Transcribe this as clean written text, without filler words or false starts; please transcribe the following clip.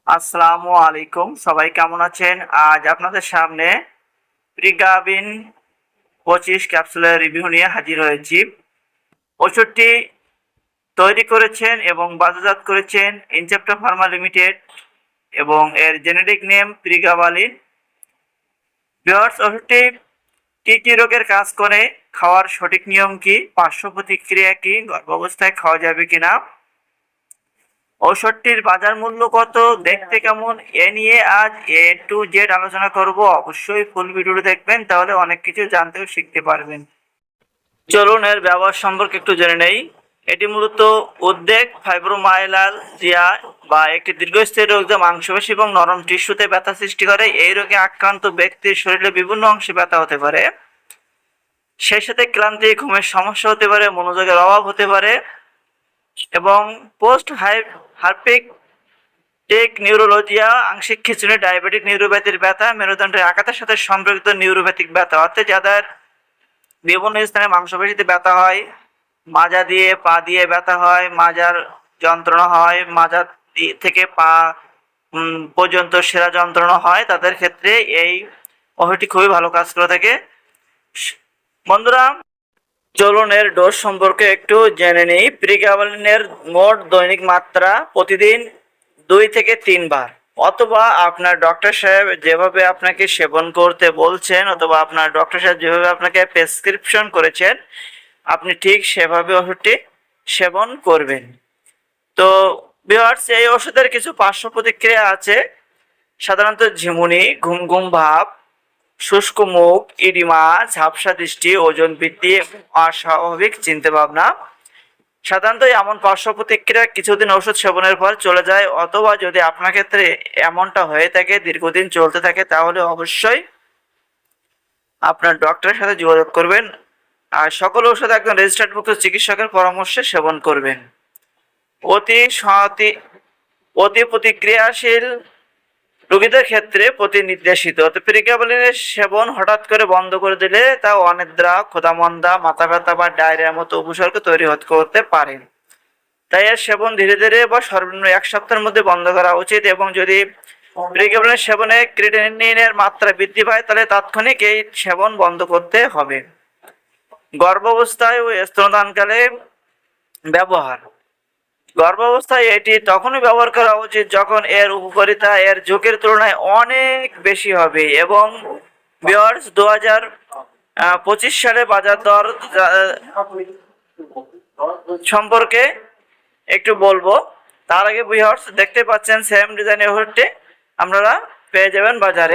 আসসালামু আলাইকুম, সবাই কেমন আছেন? আজ আপনাদের সামনে প্রিগাবিন 25 ক্যাপসুলের রিভিউ নিয়ে হাজির হয়েছি। ওষুধটি তৈরি করেছেন এবং বাজারজাত করেছেন ইনসেপ্টা ফার্মা লিমিটেড এবং এর জেনেরিক নেম প্রিগাবালিন। ভিউয়ার্স, ওষুধটি কি রোগের কাজ করে, খাওয়ার সঠিক নিয়ম কি, পার্শ্ব প্রতিক্রিয়া কি, গর্ভাবস্থায় খাওয়া যাবে কিনা, ঔষধটির বাজার মূল্য কত, দেখতে কেমন, এ নিয়ে আজ A to Z আলোচনা করব। অবশ্যই ফুল ভিডিওটি দেখবেন, তাহলে অনেক কিছু জানতে ও শিখতে পারবেন। চলুন এর ব্যবহার সম্পর্কে একটু জেনে নেই। এটি মূলত উদ্বেগ, ফাইব্রোমাইয়ালজিয়া বা একটি দীর্ঘস্থায়ী রোগ যা মাংসপেশি এবং নরম টিস্যুতে ব্যথা সৃষ্টি করে। এই রোগে আক্রান্ত ব্যক্তির শরীরে বিভিন্ন অংশে ব্যথা হতে পারে, সেই সাথে ক্লান্তি, ঘুমের সমস্যা হতে পারে, মনোযোগের অভাব হতে পারে এবং পোস্ট হাইপারটেক নিউরোলজিয়া, আংশিক খিঁচুনি, ডায়াবেটিক নিউরোপ্যাথির ব্যথা, মেরুদণ্ডের আঘাতের সাথে সম্পর্কিত নিউরোপ্যাথিক ব্যথা, অর্থাৎ যাদের বিভিন্ন স্থানে মাংসপেশিতে ব্যথা হয়, মাজা দিয়ে পা দিয়ে ব্যথা হয়, মাজার যন্ত্রণা হয়, মাজা থেকে পা পর্যন্ত সেরা যন্ত্রণা হয়, তাদের ক্ষেত্রে এই ওষুধটি খুবই ভালো কাজ করে থাকে। বন্ধুরা, চলুন এর ডোজ সম্পর্কে একটু জেনে নিই। প্রিগাবালিনের মোট দৈনিক মাত্রা প্রতিদিন 2 থেকে 3 বার, অথবা আপনার ডক্টর সাহেব যেভাবে আপনাকে সেবন করতে বলছেন, অথবা আপনার ডক্টর সাহেব যেভাবে আপনাকে প্রেসক্রিপশন করেছেন, আপনি ঠিক সেভাবে ওষুধটি সেবন করবেন। তো ভিউয়ার্স, এই ওষুধের কিছু পার্শ্ব প্রতিক্রিয়া আছে। সাধারণত ঝিমুনি, ঘুম ঘুম ভাব, শুষ্ক মুখ, ইডিমা, ঝাপসা দৃষ্টি, ওজন বৃদ্ধি, অস্বাভাবিক চিন্তাভাবনা। সাধারণত এমন পার্শ্ব প্রতিক্রিয়া কিছুদিন ওষুধ সেবনের পর চলে যায়, অথবা যদি আপনার ক্ষেত্রে এমনটা হয়ে থাকে, দীর্ঘদিন চলতে থাকে, তাহলে অবশ্যই আপনার ডক্টরের সাথে যোগাযোগ করবেন। আর সকল ওষুধ একজন রেজিস্টার্ডভুক্ত চিকিৎসকের পরামর্শে সেবন করবেন। অতি প্রতিক্রিয়াশীল রোগীদের ক্ষেত্রে প্রতিনির্দেশিত। প্রিগাবালিনের সেবন হঠাৎ করে বন্ধ করে দিলে তা অনিদ্রা, ক্ষুধামন্দা, মাথা ব্যথা বা ডায়রিয়ার মতো উপসর্গ তৈরি করতে পারে। তাই এর সেবন ধীরে ধীরে বা সর্বনিম্ন 1 সপ্তাহের মধ্যে বন্ধ করা উচিত। এবং যদি প্রিগাবালিন সেবনে ক্রিয়েটিনিনের মাত্রা বৃদ্ধি পায়, তাহলে তাৎক্ষণিক এই সেবন বন্ধ করতে হবে। গর্ভাবস্থায় ও স্তনদানকালে ব্যবহার। গর্ভাবস্থায় এটি তখনই ব্যবহার করা উচিত যখন এর উপকারিতা এর ঝুঁকির তুলনায় অনেক বেশি হবে। এবং ভিউয়ার্স, 2025 সালে বাজার দর সম্পর্কে একটু বলবো। তার আগে ভিউয়ার্স, দেখতে পাচ্ছেন সেম ডিজাইনের ওষুধটি আপনারা পেয়ে যাবেন বাজারে।